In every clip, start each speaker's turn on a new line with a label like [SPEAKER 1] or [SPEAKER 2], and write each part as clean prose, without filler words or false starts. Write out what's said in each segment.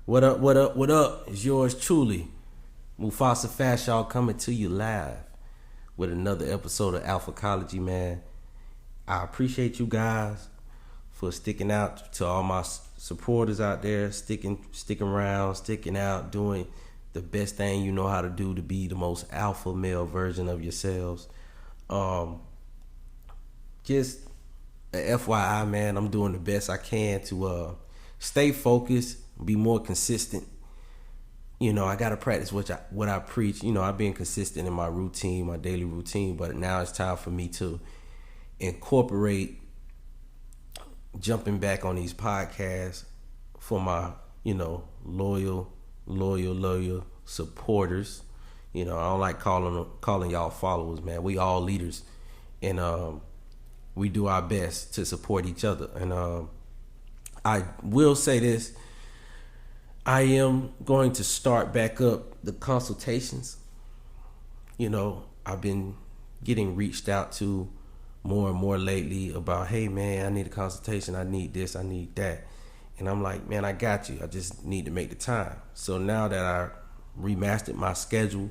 [SPEAKER 1] What up, what up, what up? It's yours truly, Mufasa Fast, y'all, coming to you live with another episode of Alphacology, man. I appreciate you guys for sticking out, to all my supporters out there, sticking around, sticking out, doing the best thing you know how to do to be the most alpha male version of yourselves. Just a FYI, man, I'm doing the best I can to stay focused, be more consistent. You know, I gotta practice what I preach. You know, I've been consistent in my routine, my daily routine, but now it's time for me to incorporate jumping back on these podcasts for my, loyal supporters. You know, I don't like calling y'all followers, man. We all leaders, and we do our best to support each other. And I will say this: I am going to start back up the consultations. You know, I've been getting reached out to more and more lately about, hey man, I need a consultation, I need this, I need that. And I'm like, man, I got you. I just need to make the time. So now that I remastered my schedule,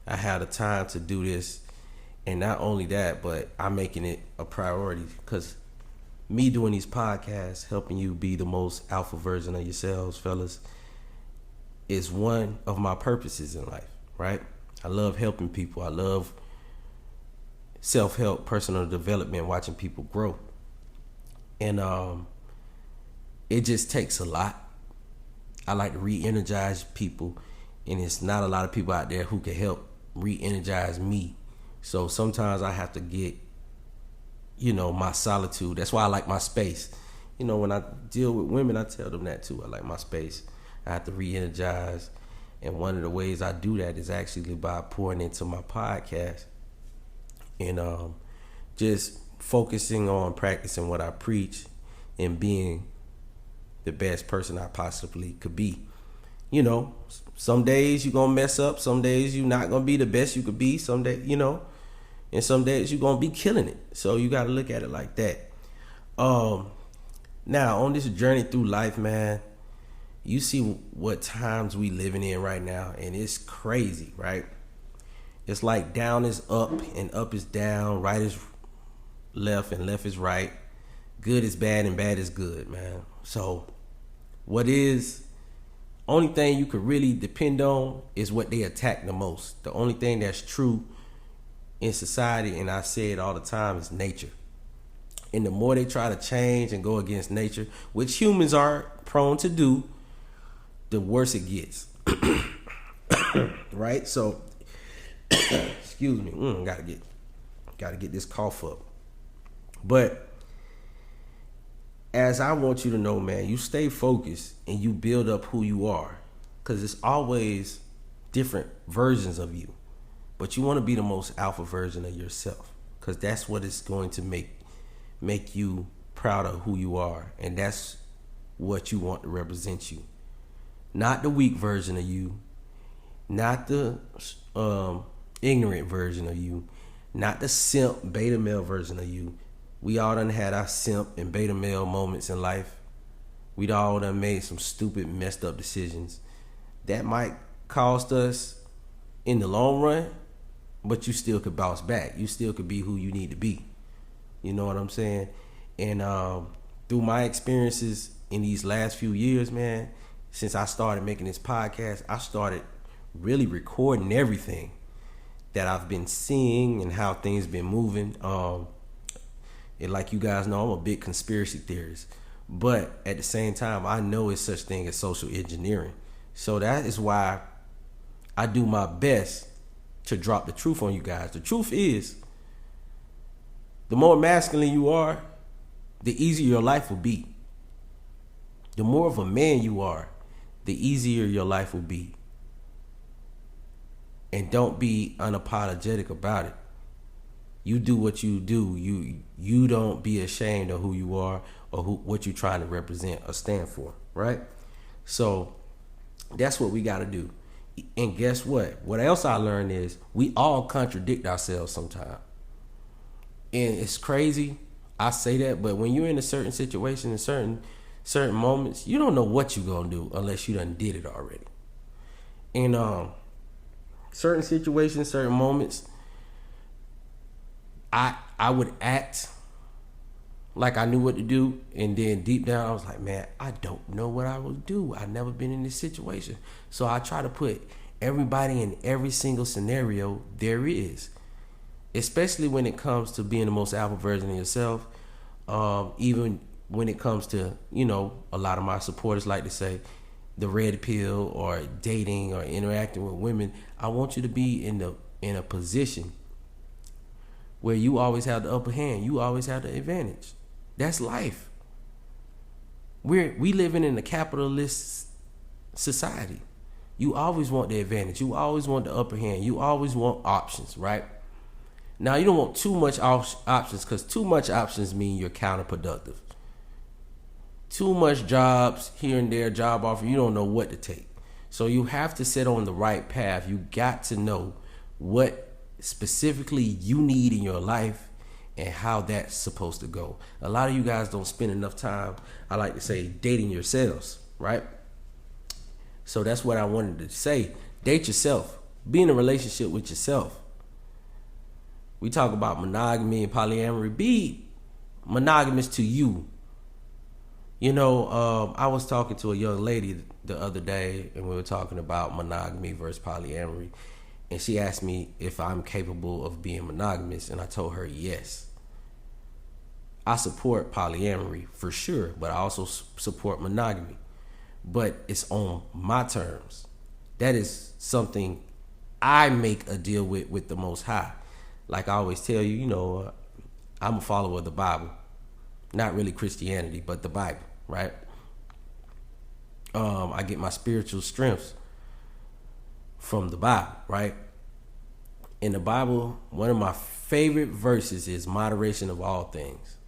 [SPEAKER 1] I have the time to do this. And not only that, but I'm making it a priority, because me doing these podcasts, helping you be the most alpha version of yourselves, fellas, is one of my purposes in life, right? I love helping people. I love self-help, personal development, watching people grow. And it just takes a lot. I like to re-energize people, and it's not a lot of people out there who can help re-energize me. So sometimes I have to get, my solitude. That's why I like my space. When I deal with women, I tell them that too. I like my space. I have to re-energize. And one of the ways I do that is actually by pouring into my podcast and just focusing on practicing what I preach and being the best person I possibly could be. Some days you're going to mess up. Some days you're not going to be the best you could be. Some days, and some days you're going to be killing it. So you got to look at it like that. Now, on this journey through life, man, you see what times we living in right now, and it's crazy, right? It's like down is up and up is down, right is left and left is right. Good is bad and bad is good, man. So what is only thing you could really depend on is what they attack the most. The only thing that's true in society, and I say it all the time, is nature. And the more they try to change and go against nature, which humans are prone to do, the worse it gets. Right? So excuse me, gotta get this cough up. But as I want you to know, man, you stay focused and you build up who you are, because it's always different versions of you. But you want to be the most alpha version of yourself, because that's what is going to make you proud of who you are, and that's what you want to represent you. Not the weak version of you, not the ignorant version of you, not the simp beta male version of you. We all done had our simp and beta male moments in life. We all done made some stupid, messed up decisions that might cost us in the long run, but you still could bounce back. You still could be who you need to be. You know what I'm saying? And through my experiences in these last few years, man, since I started making this podcast, I started really recording everything that I've been seeing and how things been moving. And like you guys know, I'm a big conspiracy theorist, but at the same time, I know it's such thing as social engineering. So that is why I do my best to drop the truth on you guys. The truth is, the more masculine you are, the easier your life will be. The more of a man you are, the easier your life will be. And don't be unapologetic about it. You do what you do. You don't be ashamed of who you are or what you're trying to represent or stand for, right? So that's what we got to do. And guess what? What else I learned is we all contradict ourselves sometimes. And it's crazy, I say that, but when you're in a certain situation, in certain certain moments, you don't know what you're gonna do unless you done did it already. And certain situations, certain moments, I would act like I knew what to do, and then deep down I was like, man, I don't know what I would do. I've never been in this situation. So I try to put everybody in every single scenario there is, especially when it comes to being the most alpha version of yourself. Even when it comes to, a lot of my supporters like to say the red pill or dating or interacting with women. I want you to be in a position where you always have the upper hand. You always have the advantage. That's life. We living in a capitalist society. You always want the advantage. You always want the upper hand. You always want options, right? Now, you don't want too much options, because too much options mean you're counterproductive. Too much jobs here and there, job offer, you don't know what to take. So you have to set on the right path. You got to know what specifically you need in your life and how that's supposed to go. A lot of you guys don't spend enough time, I like to say, dating yourselves, right? So that's what I wanted to say. Date yourself. Be in a relationship with yourself. We talk about monogamy and polyamory. Be monogamous to you. I was talking to a young lady the other day, and we were talking about monogamy versus polyamory. And she asked me if I'm capable of being monogamous, and I told her yes. I support polyamory for sure, but I also support monogamy. But it's on my terms. That is something I make a deal with the Most High. Like I always tell you, I'm a follower of the Bible. Not really Christianity, but the Bible, right? I get my spiritual strengths from the Bible, right? In the Bible, one of my favorite verses is moderation of all things.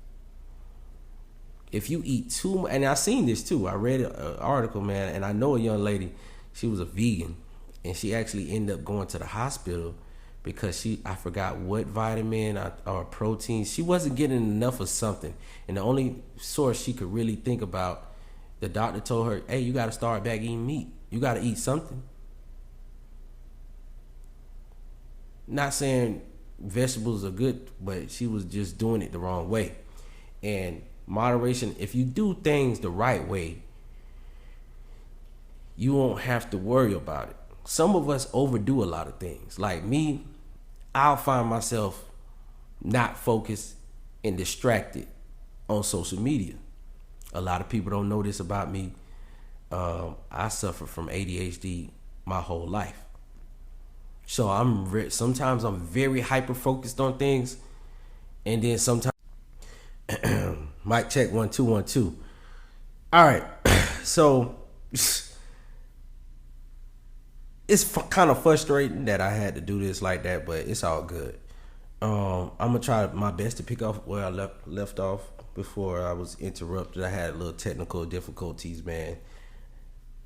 [SPEAKER 1] If you eat too much, and I seen this too. I read an article, man, and I know a young lady, she was a vegan, and she actually ended up going to the hospital because I forgot what vitamin or protein. She wasn't getting enough of something. And the only source she could really think about, the doctor told her, hey, you got to start back eating meat. You got to eat something. Not saying vegetables are good, but she was just doing it the wrong way. And moderation, if you do things the right way, you won't have to worry about it. Some of us overdo a lot of things. Like me, I'll find myself not focused and distracted on social media. A lot of people don't know this about me. I suffer from ADHD my whole life. So sometimes I'm very hyper focused on things, and then sometimes mic check 1 2 1 2. All right, so it's kind of frustrating that I had to do this like that, but it's all good. I'm gonna try my best to pick off where I left off before I was interrupted. I had a little technical difficulties, man.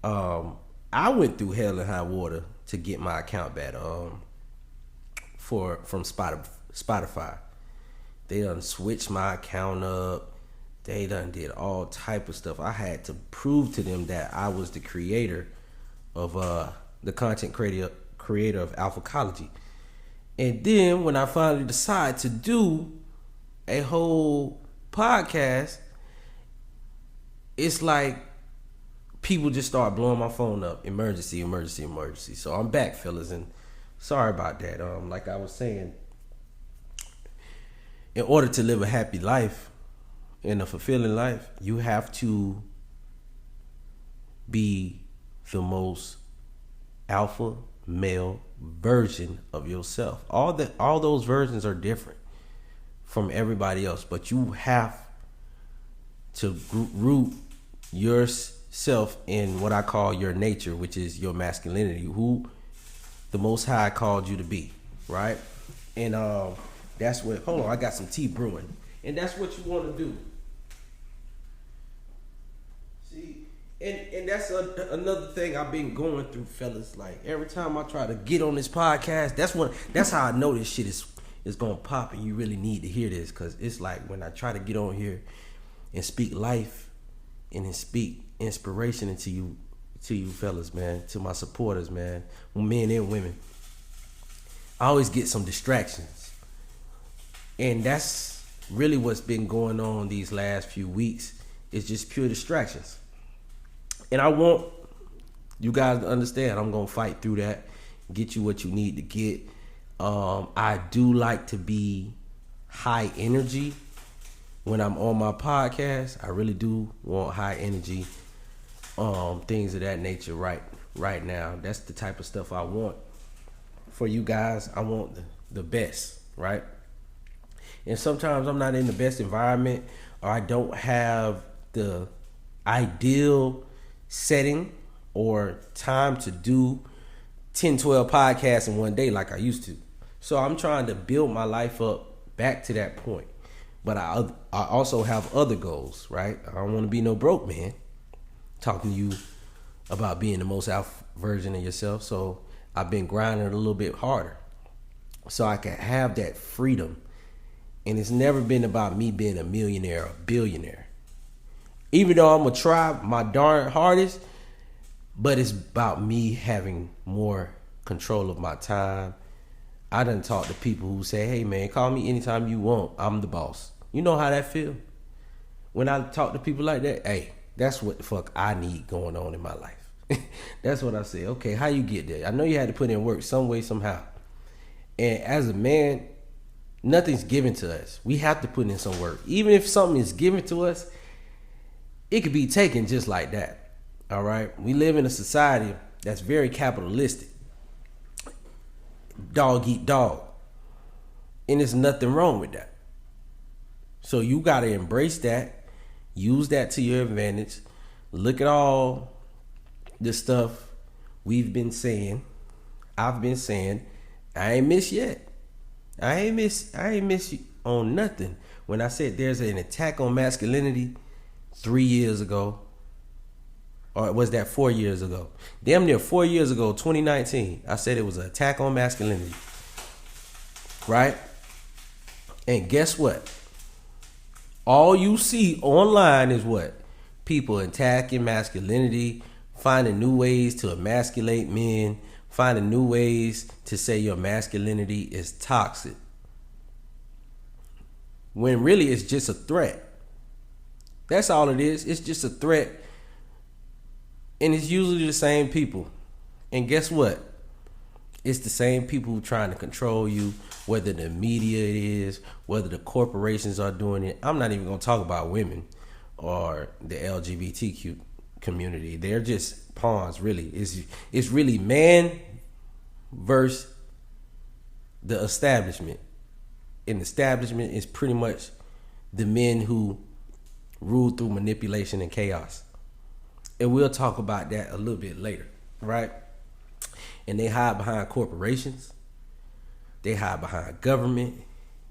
[SPEAKER 1] I went through hell and high water to get my account back from Spotify. They done switched my account up. They done did all type of stuff. I had to prove to them that I was the creator of the content creator of Alphacology. And then when I finally decided to do a whole podcast, it's like people just start blowing my phone up. Emergency. So I'm back, fellas, and sorry about that. Like I was saying, in order to live a happy life and a fulfilling life, you have to be the most alpha male version of yourself. All those versions are different from everybody else, but you have to root yourself in what I call your nature, which is your masculinity, who the Most High called you to be, right? And that's what, hold on, I got some tea brewing, and that's what you want to do. See, and that's another thing I've been going through, fellas. Like every time I try to get on this podcast, that's how I know this shit is gonna pop, and you really need to hear this, because it's like when I try to get on here and speak life and speak inspiration into you, to you fellas, man, to my supporters, man, men and women. I always get some distractions. And that's really what's been going on these last few weeks. It's just pure distractions. And I want you guys to understand, I'm going to fight through that, get you what you need to get. I do like to be high energy when I'm on my podcast. I really do want high energy, things of that nature right now. That's the type of stuff I want for you guys. I want the best, right? And sometimes I'm not in the best environment, or I don't have the ideal setting or time to do 10, 12 podcasts in one day like I used to. So I'm trying to build my life up back to that point. But I also have other goals, right? I don't want to be no broke man talking to you about being the most alpha version of yourself. So I've been grinding a little bit harder so I can have that freedom. And it's never been about me being a millionaire or billionaire. Even though I'm going to try my darn hardest, but it's about me having more control of my time. I done talked to people who say, hey man, call me anytime you want. I'm the boss. You know how that feel? When I talk to people like that, hey, that's what the fuck I need going on in my life. That's what I say. Okay, how you get there? I know you had to put in work some way, somehow. And as a man, nothing's given to us. We have to put in some work. Even if something is given to us, it could be taken just like that. All right? We live in a society that's very capitalistic. Dog eat dog. And there's nothing wrong with that. So you got to embrace that. Use that to your advantage. Look at all the stuff we've been saying. I've been saying. I ain't missed yet. I ain't miss on nothing. When I said there's an attack on masculinity 3 years ago, or was that 4 years ago? Damn near 4 years ago, 2019, I said it was an attack on masculinity. Right? And guess what? All you see online is what? People attacking masculinity, finding new ways to emasculate men, finding new ways to say your masculinity is toxic. When really it's just a threat. That's all it is. It's just a threat. And it's usually the same people. And guess what? It's the same people who trying to control you, whether the media it is, whether the corporations are doing it. I'm not even going to talk about women or the LGBTQ community. They're just pawns, really. It's really man versus the establishment. And the establishment is pretty much the men who rule through manipulation and chaos. And we'll talk about that a little bit later, right? And they hide behind corporations. They hide behind government.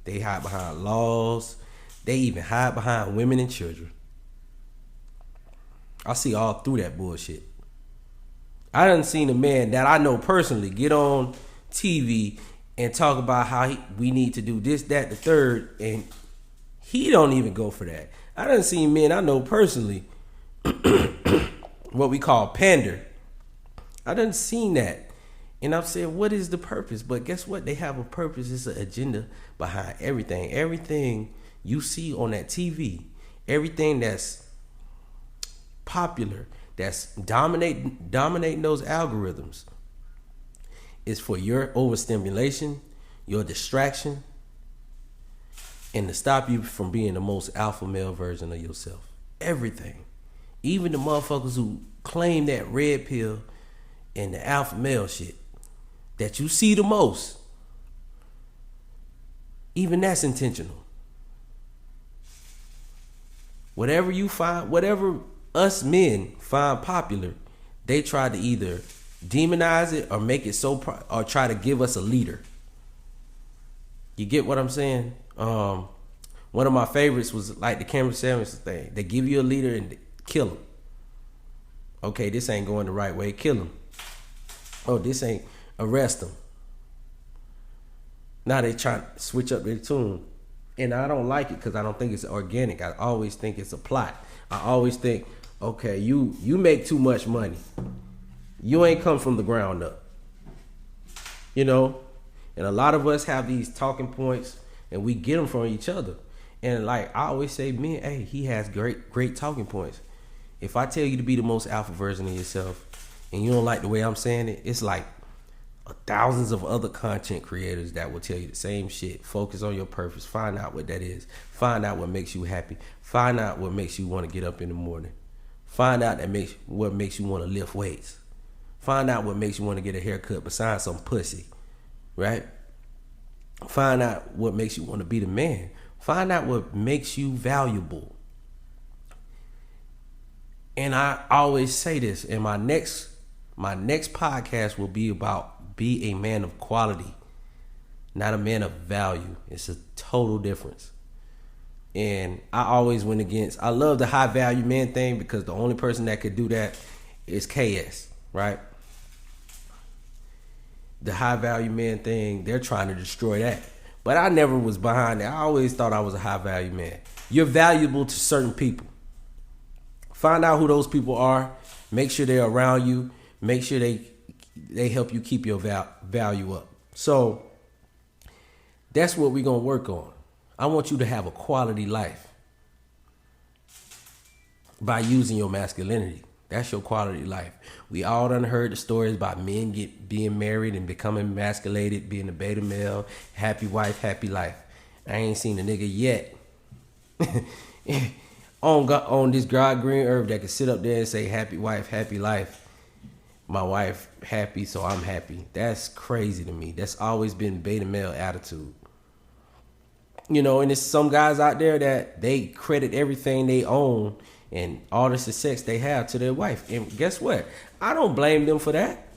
[SPEAKER 1] They hide behind laws. They even hide behind women and children. I see all through that bullshit. I done seen a man that I know personally get on TV and talk about how we need to do this, that, the third, and he don't even go for that. I done seen men I know personally what we call pander. I done seen that. And I've said, what is the purpose? But guess what? They have a purpose. It's an agenda behind everything. Everything you see on that TV, everything that's popular, that's dominating those algorithms, is for your overstimulation, your distraction, and to stop you from being the most alpha male version of yourself. Everything. Even the motherfuckers who claim that red pill and the alpha male shit that you see the most, even that's intentional. Whatever you find, whatever us men find popular, they try to either demonize it or make it so, or try to give us a leader. You get what I'm saying? One of my favorites was like the Cameron Samuels thing. They give you a leader and kill him. Okay, this ain't going the right way. Kill him. Oh, this ain't. Arrest him. Now they try to switch up their tune. And I don't like it because I don't think it's organic. I always think it's a plot. I always think, Okay, you make too much money. You ain't come from the ground up. You know? And a lot of us have these talking points and we get them from each other. And like I always say, man, hey, he has great talking points. If I tell you to be the most alpha version of yourself and you don't like the way I'm saying it, it's like thousands of other content creators that will tell you the same shit. Focus on your purpose. Find out what that is. Find out what makes you happy. Find out what makes you want to get up in the morning. Find out what makes you want to lift weights. Find out what makes you want to get a haircut besides some pussy, right? Find out what makes you want to be the man. Find out what makes you valuable. And I always say this, and my next podcast will be about be a man of quality, not a man of value. It's a total difference. And I always went against, I love the high value man thing because the only person that could do that is KS, right? The high value man thing, they're trying to destroy that. But I never was behind it. I always thought I was a high value man. You're valuable to certain people. Find out who those people are. Make sure they're around you. Make sure they help you keep your value up. So that's what we're going to work on. I want you to have a quality life by using your masculinity. That's your quality life. We all done heard the stories about men being married and becoming emasculated, being a beta male, happy wife, happy life. I ain't seen a nigga yet on this God green earth that can sit up there and say happy wife, happy life. My wife happy, so I'm happy. That's crazy to me. That's always been beta male attitude. You know, and there's some guys out there that they credit everything they own and all the success they have to their wife. And guess what? I don't blame them for that.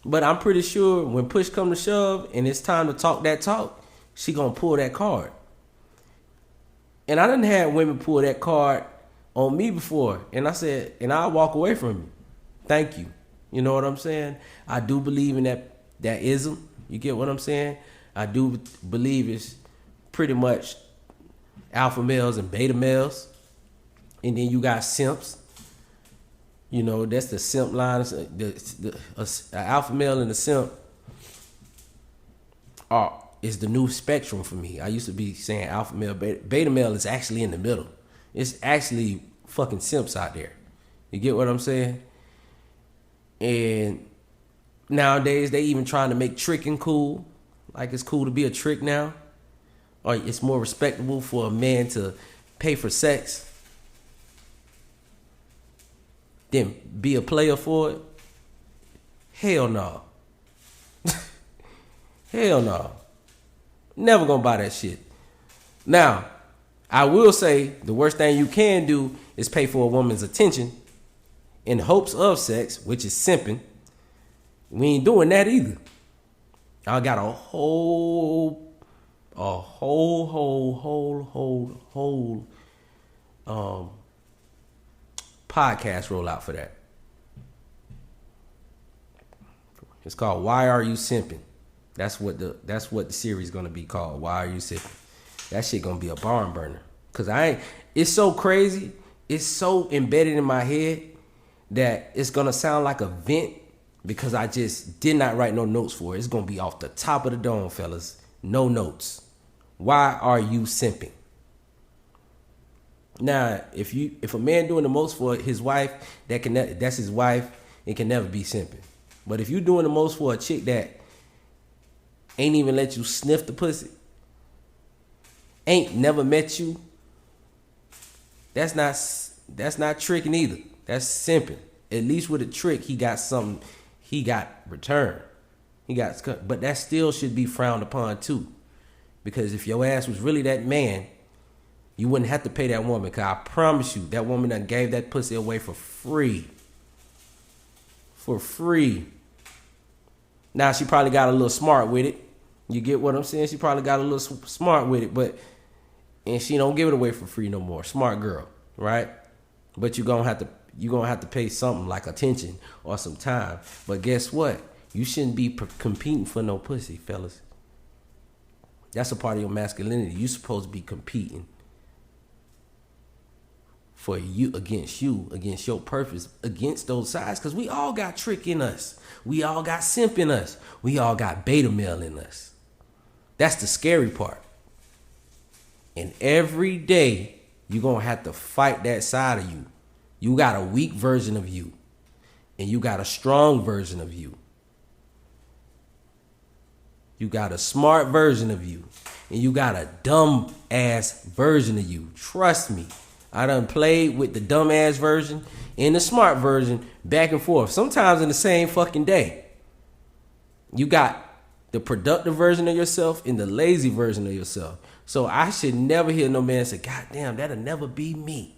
[SPEAKER 1] But I'm pretty sure when push comes to shove and it's time to talk that talk, she gonna pull that card. And I done had women pull that card on me before. And I said, and I'll walk away from you. Thank you. You know what I'm saying? I do believe in that ism. You get what I'm saying? I do believe it's pretty much alpha males and beta males. And then you got simps. You know, that's the simp line. The alpha male and the simp is the new spectrum for me. I used to be saying alpha male, beta male is actually in the middle. It's actually fucking simps out there. You get what I'm saying? And nowadays they even trying to make tricking cool. Like it's cool to be a trick now. Or it's more respectable for a man to pay for sex than be a player for it. Hell no. Hell no. Never gonna buy that shit. Now, I will say the worst thing you can do is pay for a woman's attention in hopes of sex, which is simping. We ain't doing that either. I got a whole podcast roll out for that. It's called Why Are You Simping? That's what the series is gonna be called. Why Are You Simping? That shit gonna be a barn burner. Cause it's so crazy. It's so embedded in my head that it's gonna sound like a vent because I just did not write no notes for it. It's gonna be off the top of the dome, fellas. No notes. Why are you simping? Now, if a man doing the most for his wife, that's his wife, it can never be simping. But if you doing the most for a chick that ain't even let you sniff the pussy, ain't never met you, that's not tricking either. That's simping. At least with a trick, he got something. He got return. But that still should be frowned upon too, because if your ass was really that man, you wouldn't have to pay that woman. Cause I promise you, that woman done gave that pussy away for free. For free. Now she probably got a little smart with it. You get what I'm saying? She probably got a little smart with it, and she don't give it away for free no more. Smart girl, right? But you're gonna have to pay something like attention or some time. But guess what? You shouldn't be competing for no pussy, fellas. That's a part of your masculinity. You supposed to be competing for you, against your purpose, against those sides. Because we all got trick in us. We all got simp in us. We all got beta male in us. That's the scary part. And every day, you're going to have to fight that side of you. You got a weak version of you. And you got a strong version of you. You got a smart version of you. And you got a dumb ass version of you. Trust me. I done played with the dumb ass version and the smart version back and forth. Sometimes in the same fucking day. You got the productive version of yourself and the lazy version of yourself. So I should never hear no man say, God damn, that'll never be me.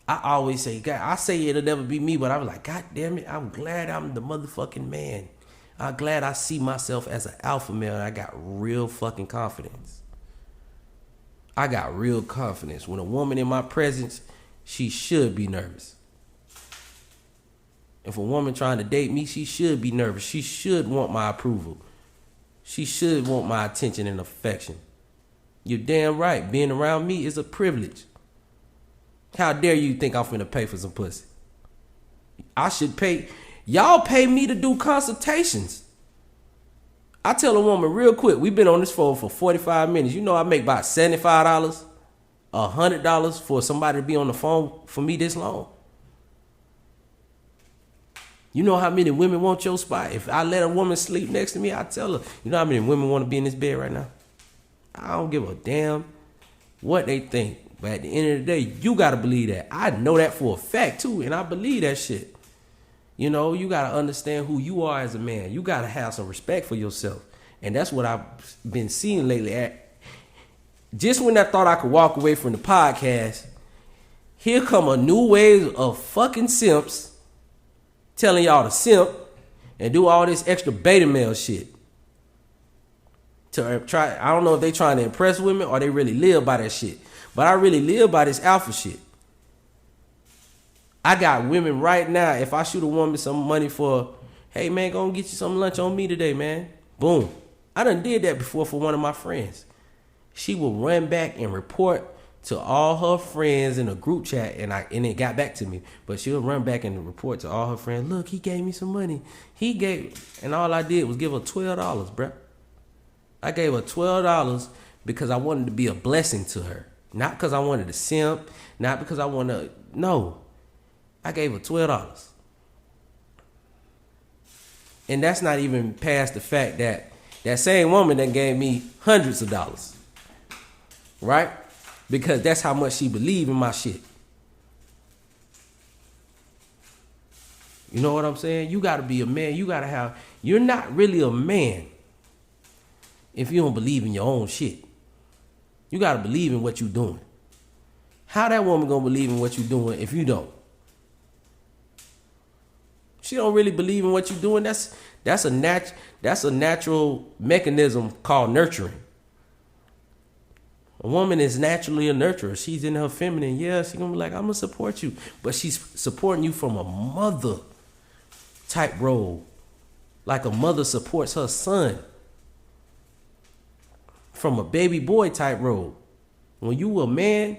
[SPEAKER 1] I always say, God, I say it'll never be me, but I was like, God damn it, I'm glad I'm the motherfucking man. I'm glad I see myself as an alpha male and I got real fucking confidence. I got real confidence. When a woman in my presence, she should be nervous. If a woman trying to date me, she should be nervous. She should want my approval. She should want my attention and affection. You're damn right. Being around me is a privilege. How dare you think I'm finna pay for some pussy? I should pay. Y'all pay me to do consultations. I tell a woman real quick, we've been on this phone for 45 minutes. You know I make about $75, $100 for somebody to be on the phone for me this long. You know how many women want your spot? If I let a woman sleep next to me, I tell her, you know how many women want to be in this bed right now? I don't give a damn what they think. But at the end of the day, you got to believe that. I know that for a fact too, and I believe that shit. You know, you got to understand who you are as a man. You got to have some respect for yourself. And that's what I've been seeing lately. Just when I thought I could walk away from the podcast, here come a new wave of fucking simps telling y'all to simp and do all this extra beta male shit. To try, I don't know if they trying to impress women or they really live by that shit. But I really live by this alpha shit. I got women right now, if I shoot a woman some money for, hey man, go and get you some lunch on me today, man. Boom. I done did that before for one of my friends. She will run back and report to all her friends in a group chat, and it got back to me. But she'll run back and report to all her friends, look, he gave me some money. And all I did was give her $12, bruh. I gave her $12 because I wanted to be a blessing to her. Not because I wanted to simp, not because I want to, no. I gave her $12. And that's not even past the fact that that same woman that gave me hundreds of dollars. Right? Because that's how much she believed in my shit. You know what I'm saying? You got to be a man. You're not really a man if you don't believe in your own shit. You got to believe in what you're doing. How that woman going to believe in what you're doing if you don't? She don't really believe in what you're doing. That's a natural mechanism called nurturing. A woman is naturally a nurturer. She's in her feminine. Yeah, she's going to be like, I'm going to support you. But she's supporting you from a mother type role. Like a mother supports her son. From a baby boy type role. When you a man,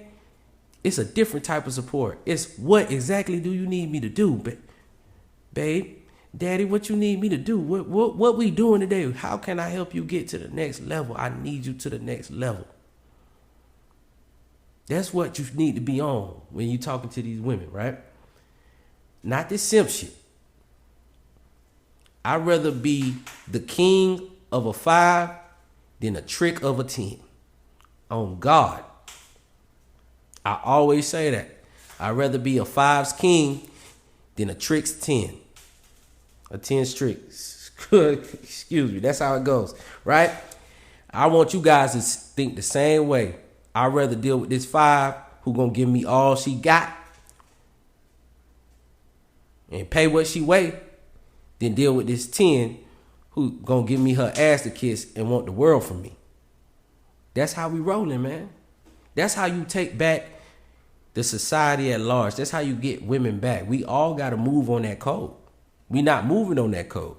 [SPEAKER 1] it's a different type of support. It's what exactly do you need me to do, babe? Daddy, what you need me to do? What we doing today? How can I help you get to the next level? I need you to the next level. That's what you need to be on when you talking to these women, right? Not this simp shit. I'd rather be the king of a 5 than a trick of a 10. On God. I always say that. I'd rather be a 5's king than a trick's 10. A 10's trick. Excuse me. That's how it goes. Right? I want you guys to think the same way. I'd rather deal with this 5 who gonna give me all she got and pay what she weigh than deal with this 10 who gonna give me her ass to kiss and want the world from me. That's how we rolling, man. That's how you take back the society at large. That's how you get women back. We all gotta move on that code. We not moving on that code.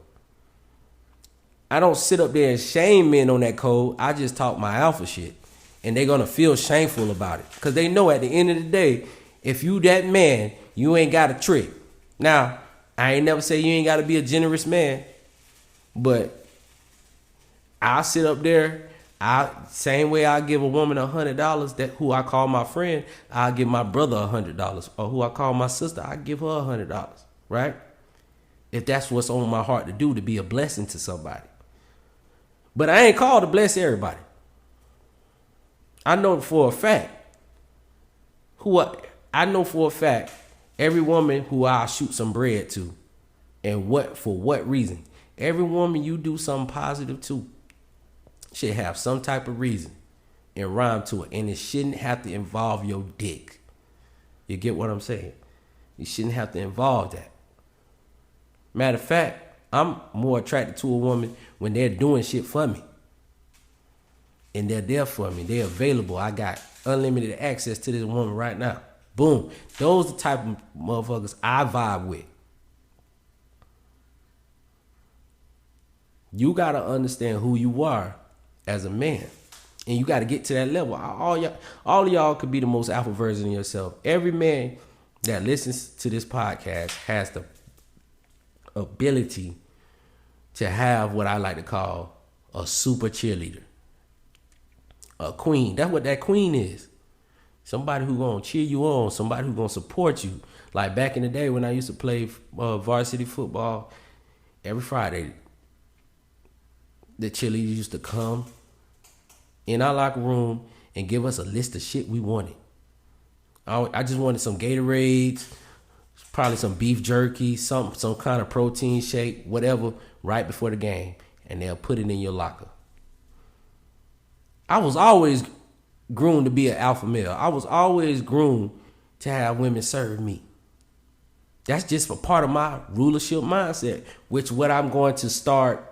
[SPEAKER 1] I don't sit up there and shame men on that code. I just talk my alpha shit. And they're gonna feel shameful about it. Because they know at the end of the day, If you that man, you ain't got a trick. Now, I ain't never say you ain't got to be a generous man, but I'll sit up there. Same way I give a woman $100 that who I call my friend, I'll give my brother $100, or who I call my sister, I give her $100, right? If that's what's on my heart to do, to be a blessing to somebody. But I ain't called to bless everybody. I know for a fact every woman who I shoot some bread to, and for what reason? Every woman you do something positive to should have some type of reason and rhyme to it, and it shouldn't have to involve your dick. You get what I'm saying? You shouldn't have to involve that. Matter of fact, I'm more attracted to a woman when they're doing shit for me. And they're there for me. They're available. I got unlimited access to this woman right now. Boom. Those are the type of motherfuckers I vibe with. You got to understand who you are as a man. And you got to get to that level. All of y'all could be the most alpha version of yourself. Every man that listens to this podcast has the ability to have what I like to call a super cheerleader. A queen. That's what that queen is. Somebody who gonna cheer you on. Somebody who gonna support you. Like back in the day when I used to play varsity football, every Friday, the cheerleaders used to come in our locker room and give us a list of shit we wanted. I just wanted some Gatorades, probably some beef jerky, some kind of protein shake, whatever, right before the game. And they'll put it in your locker. I was always groomed to be an alpha male. I was always groomed to have women serve me. That's just a part of my rulership mindset, which what I'm going to start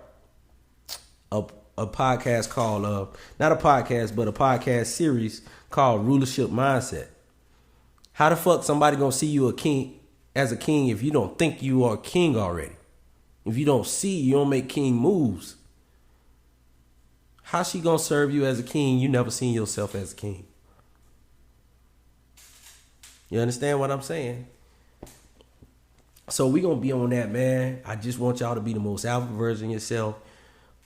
[SPEAKER 1] a podcast called, not a podcast, but a podcast series called Rulership Mindset. How the fuck somebody gonna see you as a king if you don't think you are a king already? If you don't see, you don't make king moves. How she gonna serve you as a king? You never seen yourself as a king. You understand what I'm saying? So we gonna be on that, man. I just want y'all to be the most alpha version of yourself.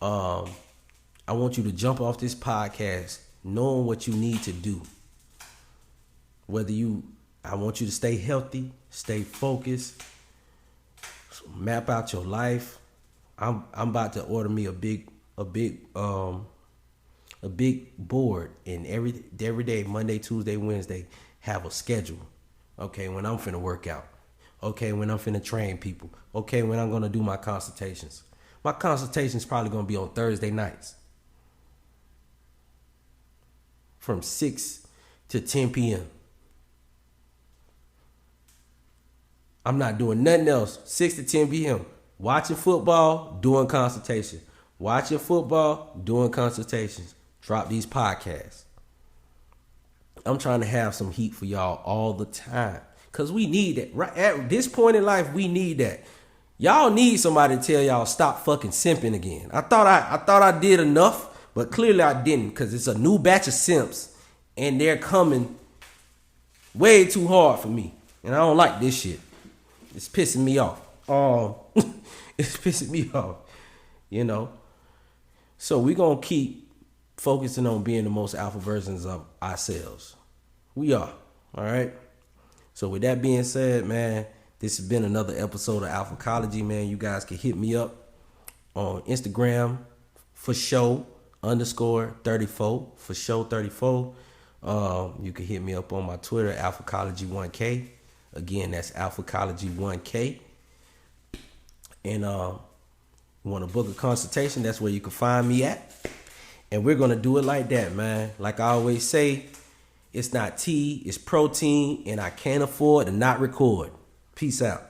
[SPEAKER 1] I want you to jump off this podcast knowing what you need to do. I want you to stay healthy, stay focused, map out your life. I'm about to order me a big board, and every day, Monday, Tuesday, Wednesday, have a schedule. Okay, when I'm finna work out. Okay, when I'm finna train people. Okay, when I'm gonna do my consultations. My consultation's probably gonna be on Thursday nights from 6 to 10 p.m. I'm not doing nothing else. 6 to 10 p.m. Watching football, doing consultation. Watching football, doing consultations. Drop these podcasts. I'm trying to have some heat for y'all all the time. Because we need that. Right at this point in life, we need that. Y'all need somebody to tell y'all stop fucking simping again. I thought I did enough, but clearly I didn't, because it's a new batch of simps and they're coming way too hard for me. And I don't like this shit. It's pissing me off. It's pissing me off. You know? So we're going to keep focusing on being the most alpha versions of ourselves. We are. All right? So with that being said, man, this has been another episode of Alphacology, man. You guys can hit me up on Instagram for show _34 for show 34. You can hit me up on my Twitter, Alphacology1K. Again, that's Alphacology1K. And you want to book a consultation, that's where you can find me at. And we're going to do it like that, man. Like I always say, it's not tea, it's protein, and I can't afford to not record. Peace out.